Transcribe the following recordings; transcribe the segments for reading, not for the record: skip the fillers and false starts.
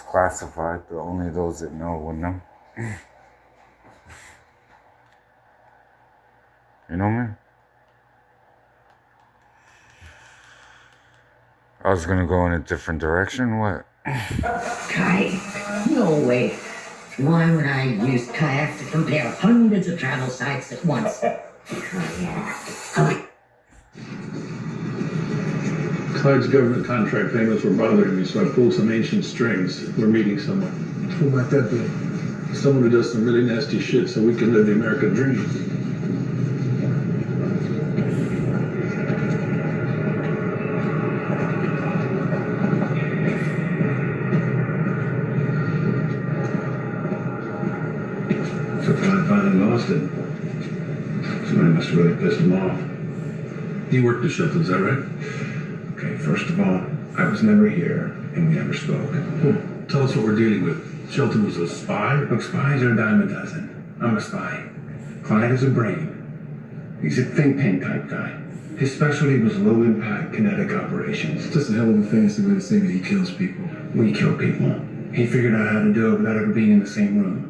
classified, but only those that know will know. You know me? I was gonna go in a different direction, what? Kai? No way. Why would I use kayaks to compare hundreds of travel sites at once? Clyde's government contract payments were bothering me, so I pulled some ancient strings. We're meeting someone. Who might that be? Someone who does some really nasty shit so we can live the American dream. So Clyde finally lost it. Somebody must have really pissed him off. You worked the Shelton, is that right? Okay, first of all, I was never here, and we never spoke. Tell us what we're dealing with. Shelton was a spy? Look, spies are a dime a dozen. I'm a spy. Clyde is a brain. He's a think tank type guy. His specialty was low-impact kinetic operations. It's just a hell of a fancy way to say that he kills people. We kill people. He figured out how to do it without ever being in the same room.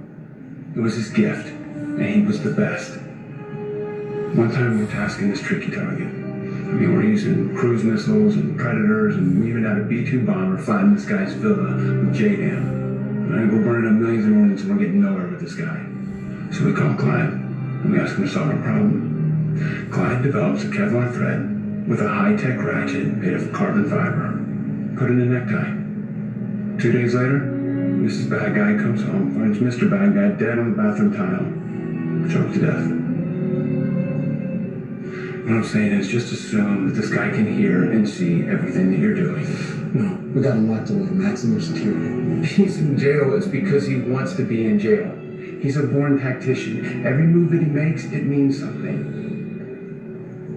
It was his gift, and he was the best. One time we were tasking this tricky target. I mean, we're using cruise missiles and predators, and we even had a B-2 bomber flying this guy's villa with JDAM. And we're burning up millions of units, and we're getting nowhere with this guy. So we call Clyde, and we ask him to solve our problem. Clyde develops a Kevlar thread with a high-tech ratchet made of carbon fiber. Put in a necktie. 2 days later, Mrs. Bad Guy comes home, finds Mr. Bad Guy dead on the bathroom tile, choked to death. What I'm saying is just assume that this guy can hear and see everything that you're doing. No, we got him locked away, maximum security. He's in jail is because he wants to be in jail. He's a born tactician. Every move that he makes, it means something.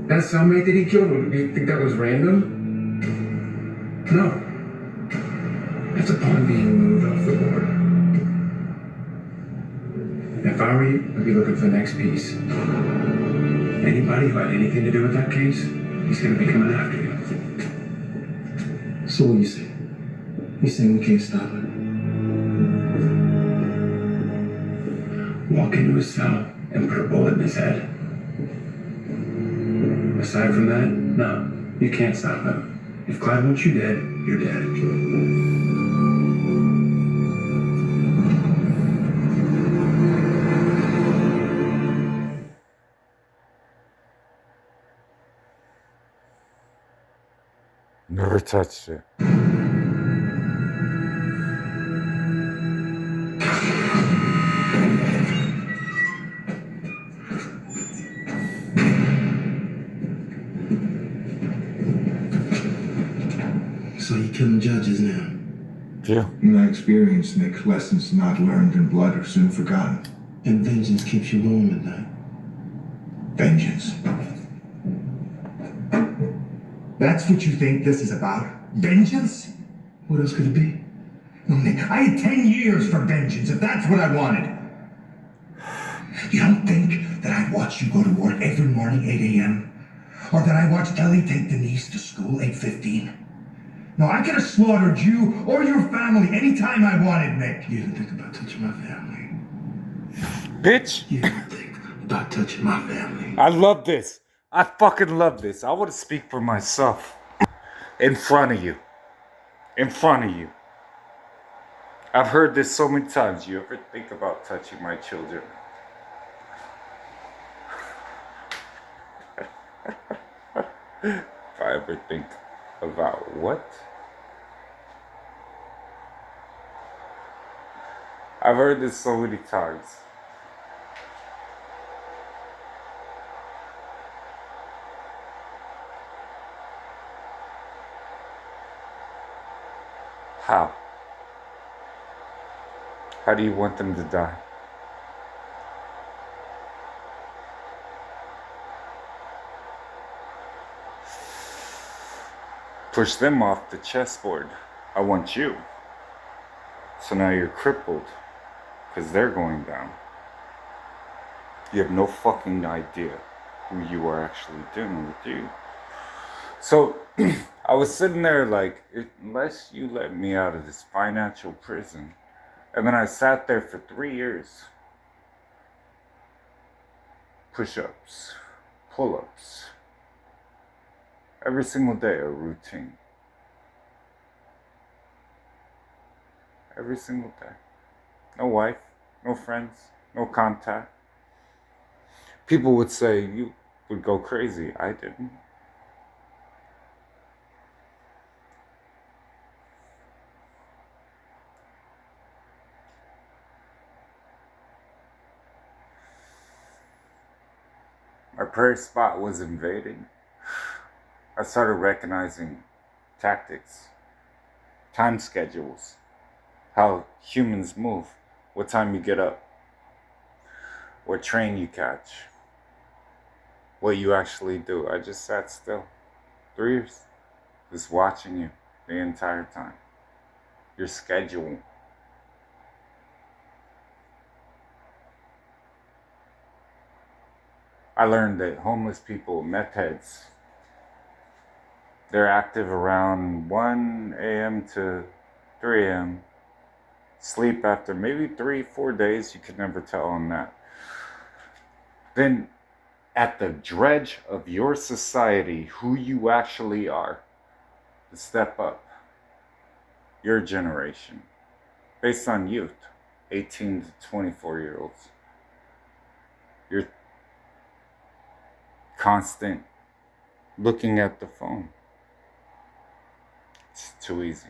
That cellmate that he killed, do you think that was random? No. That's a pawn being moved off the board. If I were you, I'd be looking for the next piece. Anybody who had anything to do with that case, he's going to be coming after you. So what you say? You saying we can't stop it? Walk into his cell and put a bullet in his head. Aside from that, no, you can't stop him. If Clyde wants you dead, you're dead. Never touched it. So you killing judges now? Yeah. In my experience, Nick, lessons not learned in blood are soon forgotten. And vengeance keeps you warm at night. Vengeance. That's what you think this is about? Vengeance? What else could it be? No, Nick, I had 10 years for vengeance, if that's what I wanted. You don't think that I'd watch you go to work every morning, 8 a.m.? Or that I watched Ellie take Denise to school, 8:15? No, I could have slaughtered you or your family anytime I wanted, Nick. You didn't think about touching my family. Bitch! You didn't think about touching my family. I love this. I fucking love this. I want to speak for myself. In front of you. In front of you. I've heard this so many times. You ever think about touching my children? If I ever think about what? I've heard this so many times. How? How do you want them to die? Push them off the chessboard. I want you. So now you're crippled. Because they're going down. You have no fucking idea who you are actually dealing with, you. So, I was sitting there like, unless you let me out of this financial prison. And then I sat there for 3 years. Push-ups, pull-ups. Every single day, a routine. Every single day. No wife, no friends, no contact. People would say you would go crazy. I didn't. My prayer spot was invaded. I started recognizing tactics, time schedules, how humans move, what time you get up, what train you catch, what you actually do. I just sat still. 3 years. Just watching you the entire time. Your schedule. I learned that homeless people, meth heads, they're active around 1 a.m. to 3 a.m. Sleep after maybe 3-4 days. You could never tell on that. Then at the dredge of your society, who you actually are, to step up. Your generation. Based on youth. 18 to 24-year-olds. Your constant looking at the phone. It's too easy.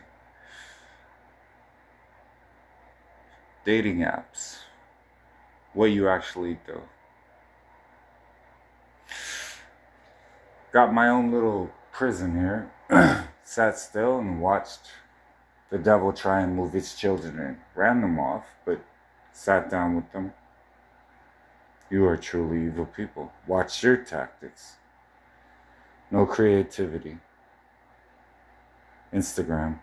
Dating apps. What you actually do. Got my own little prison here. Sat still and watched the devil try and move his children in. Ran them off, but sat down with them. You are truly evil people. Watch your tactics. No creativity. Instagram.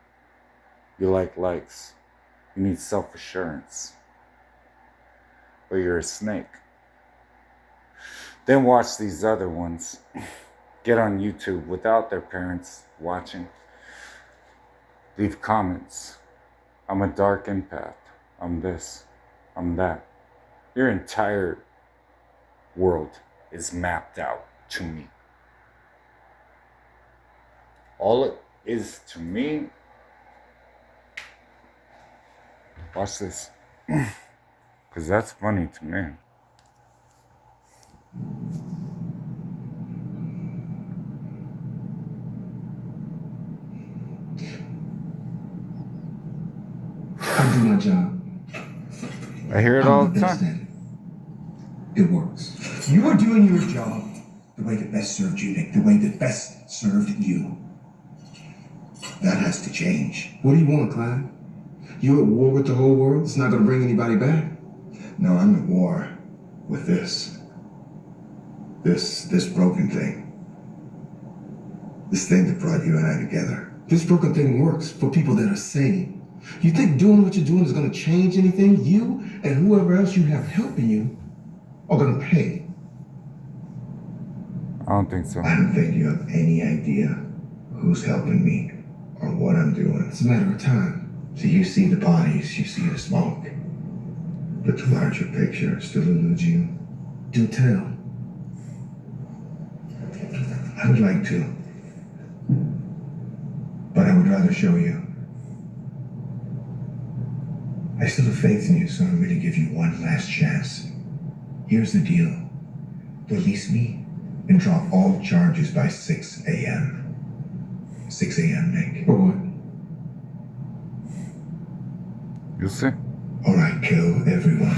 You like likes. You need self-assurance. But you're a snake. Then watch these other ones. Get on YouTube without their parents watching. Leave comments. I'm a dark empath. I'm this. I'm that. Your entire world is mapped out to me. All it is to me. Watch this. Because that's funny to me. I do my job. I hear it all the best time. at it. It works. You are doing your job the way that best served you, Nick. The way that best served you. That has to change. What do you want, Clyde? You're at war with the whole world? It's not gonna bring anybody back? No, I'm at war with this. This broken thing. This thing that brought you and I together. This broken thing works for people that are sane. You think doing what you're doing is gonna change anything? You and whoever else you have helping you are gonna pay. I don't think so. I don't think you have any idea who's helping me or what I'm doing. It's a matter of time. So you see the bodies, you see the smoke. But the larger picture still eludes you. Do tell. I would like to. But I would rather show you. I still have faith in you, so I'm going to give you one last chance. Here's the deal. Release me and drop all charges by 6 a.m. 6 a.m., Nick. For what? You'll see. All right, kill everyone.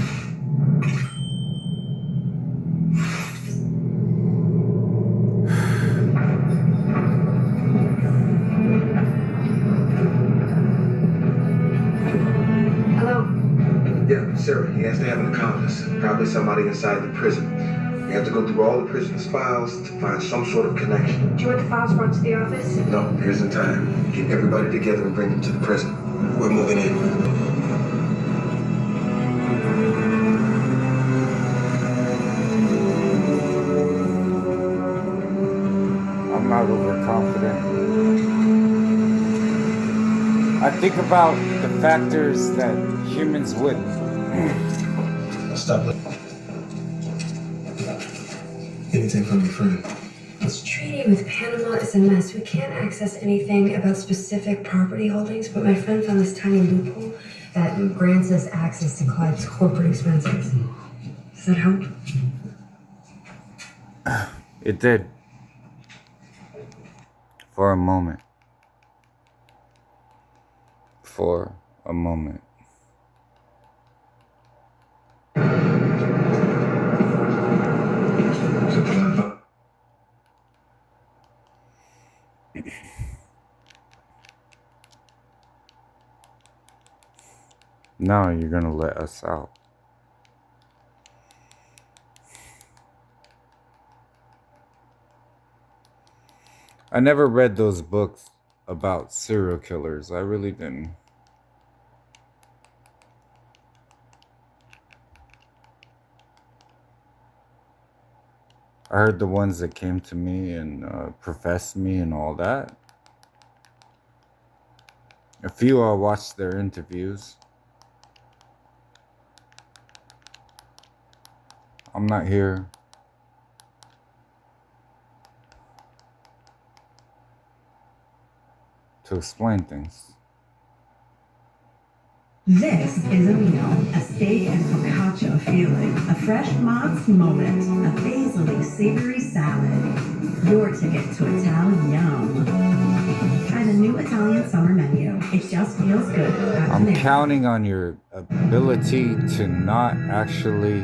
Hello? Yeah, Sarah, he has to have an accomplice. Probably somebody inside the prison. We have to go through all the prison's files to find some sort of connection. Do you want the files brought to the office? No, there isn't time. Get everybody together and bring them to the prison. We're moving in. I'm not overconfident. I think about the factors that humans wouldn't. Stop. Anything from your friend? This treaty with Panama is a mess. We can't access anything about specific property holdings, but my friend found this tiny loophole that grants us access to Clyde's corporate expenses. Does that help? It did. For a moment. For a moment. Now you're gonna let us out. I never read those books about serial killers. I really didn't. I heard the ones that came to me and professed me and all that. A few I watched their interviews. I'm not here to explain things. This is a meal, a steak and focaccia feeling, a fresh Mott's moment, a basily savory salad. Your ticket to Italian. Try the new Italian summer menu. It just feels good. I'm counting on your ability to not actually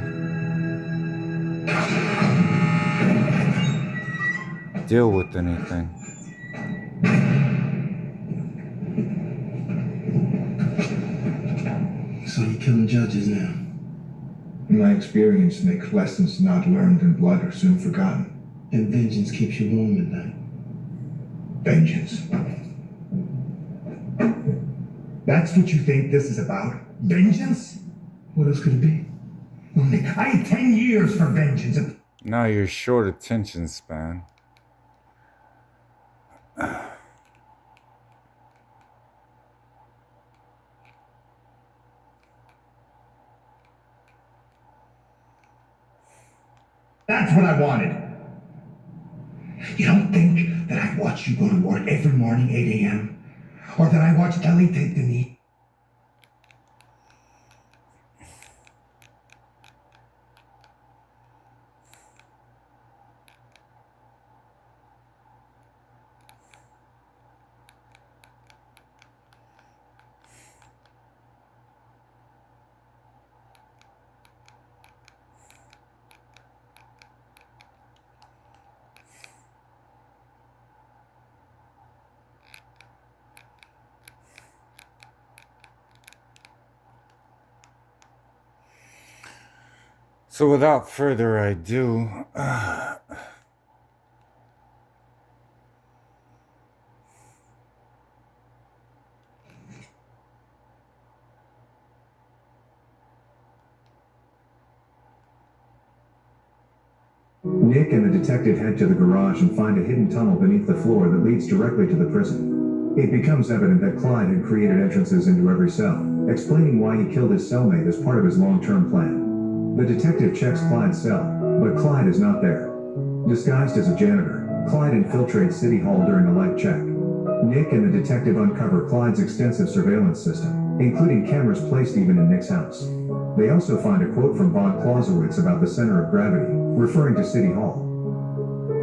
deal with anything. So you're killing judges now? In my experience, Nick, lessons not learned in blood are soon forgotten. And vengeance keeps you warm at night. Vengeance. That's what you think this is about? Vengeance? What else could it be? Well, Nick, I had 10 years for vengeance. Now you're short attention span. That's what I wanted. You don't think that I watch you go to work every morning, 8 a.m.? Or that I watch Ellie take the knee? So without further ado, Nick and the detective head to the garage and find a hidden tunnel beneath the floor that leads directly to the prison. It becomes evident that Clyde had created entrances into every cell, explaining why he killed his cellmate as part of his long-term plan. The detective checks Clyde's cell, but Clyde is not there. Disguised as a janitor, Clyde infiltrates City Hall during a light check. Nick and the detective uncover Clyde's extensive surveillance system, including cameras placed even in Nick's house. They also find a quote from von Clausewitz about the center of gravity, referring to City Hall.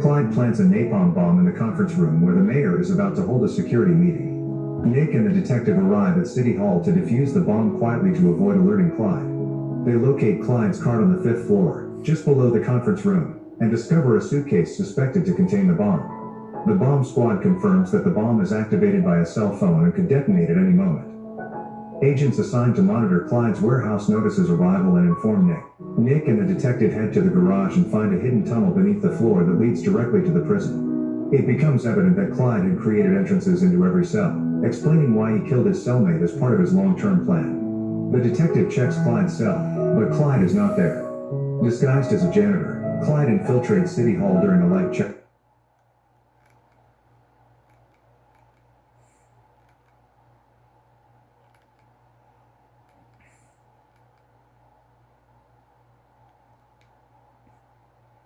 Clyde plants a napalm bomb in the conference room where the mayor is about to hold a security meeting. Nick and the detective arrive at City Hall to defuse the bomb quietly to avoid alerting Clyde. They locate Clyde's cart on the 5th floor, just below the conference room, and discover a suitcase suspected to contain the bomb. The bomb squad confirms that the bomb is activated by a cell phone and could detonate at any moment. Agents assigned to monitor Clyde's warehouse notice his arrival and inform Nick. Nick and the detective head to the garage and find a hidden tunnel beneath the floor that leads directly to the prison. It becomes evident that Clyde had created entrances into every cell, explaining why he killed his cellmate as part of his long-term plan. The detective checks Clyde's cell, but Clyde is not there. Disguised as a janitor, Clyde infiltrates City Hall during a light check.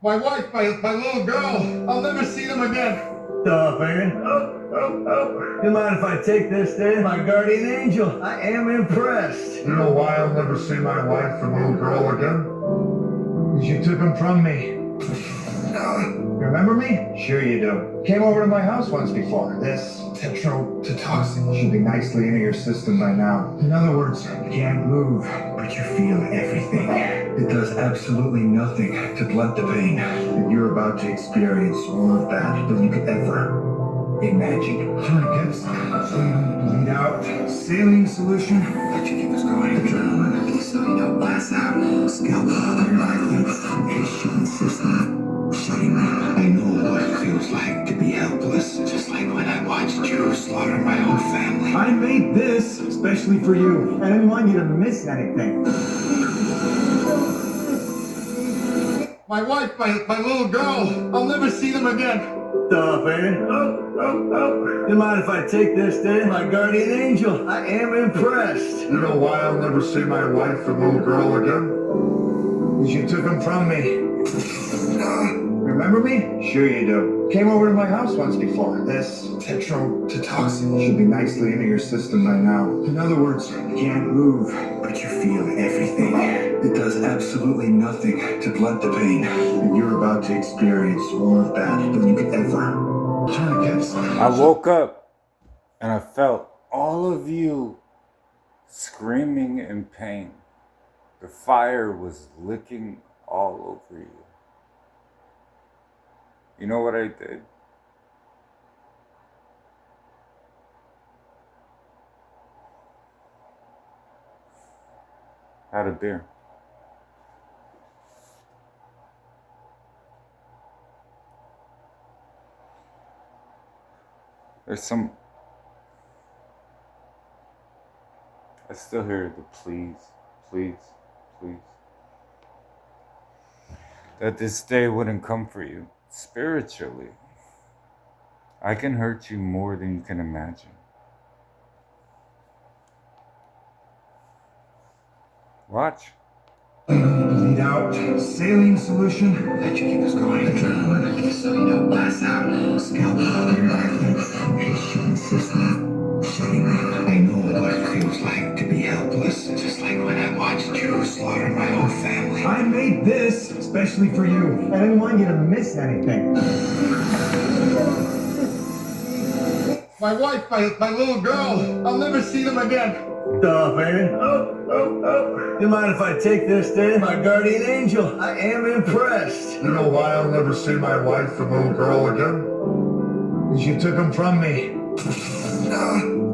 My wife, my little girl. I'll never see them again. Stop, man. You mind if I take this then? My guardian angel. I am impressed. You know why I'll never see my wife and little girl again? Because you took them from me. Remember me? Sure you do. Came over to my house once before. This tetrodotoxin should be nicely into your system by now. In other words, you can't move, but you feel everything. It does absolutely nothing to blunt the pain that you're about to experience, more of that than you could ever imagine. Tourniquets, so you don't bleed out. Saline solution, that you keep us going. Adrenaline, so you don't pass out. Scalpel, irrigation system. Shutting me. I know what it feels like to be helpless, just like when I watched you slaughter my whole family. I made this especially for you. I didn't want you to miss anything. My wife, my little girl. I'll never see them again. Stop, man. You mind if I take this then? My guardian angel. I am impressed. You know why I'll never see my wife and little girl again? Because you took them from me. Remember me? Sure you do. Came over to my house once before. This tetrodotoxin should be nicely into your system by now. In other words, you can't move, but you feel everything. It does absolutely nothing to blunt the pain that you're about to experience, more of that than you could ever. Tourniquets. I woke up and I felt all of you screaming in pain. The fire was licking all over you. You know what I did? Had a beer. There's some... I still hear the please, please, please. That this day wouldn't come for you. Spiritually, I can hurt you more than you can imagine. Watch. Bleed out. Saline solution, that you keep us going. Adrenaline, so you don't pass out. Scalpel, irrigation system. Shutting me. I know what it feels like to be helpless, just like when I watched you slaughter my whole family. I made this especially for you. I didn't want you to miss anything. My wife, my little girl. I'll never see them again. Stop, man. You mind if I take this then? My guardian angel. I am impressed. You know why I'll never see my wife and little girl again? Because you took them from me.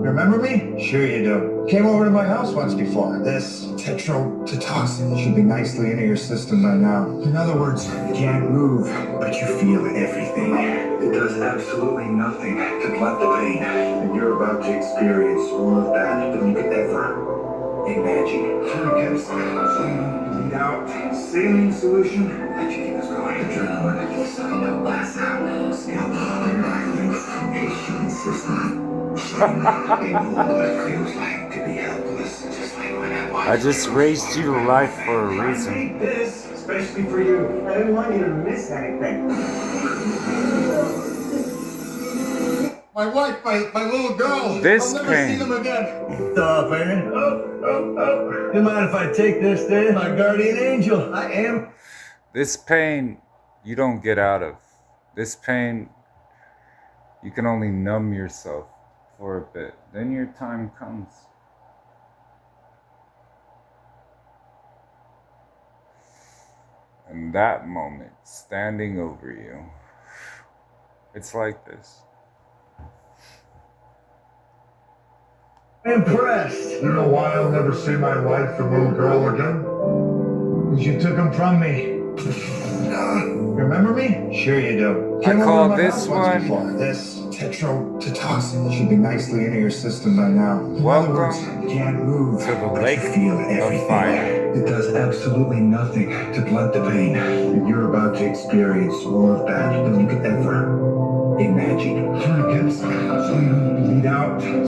Remember me? Sure you do. Came over to my house once before. This tetrodotoxin should be nicely into your system by now. In other words, you can't move, but you feel everything. It does absolutely nothing to blunt the pain that you're about to experience, more of that than you could ever imagine. Tourniquets, so you don't bleed out. Saline solution, that you keep us going. Adrenaline, so you don't pass out. Scalpel, irrigation system. I know what it feels like to be helpless, just like when I watched I just raised you to life for a I reason. made this especially for you. I didn't want you to miss anything. My wife, my little girl. This I'll never see pain. them again. Stop, man. You mind if I take this then? My guardian angel. I am. This pain you don't get out of. This pain, you can only numb yourself for a bit. Then your time comes. And that moment, standing over you, it's like this. Impressed. You know why I'll never see my wife and little girl again? Because you took them from me. Remember me? Sure you do. I Came over call to my this house once one- before. This tetrodotoxin should be nicely into your system by now. In other Welcome words, you can't move, to the but lake you feel of everything. fire. It does absolutely nothing to blunt the pain that you're about to experience, more of that than you could ever imagine. Tourniquets, so you don't bleed out.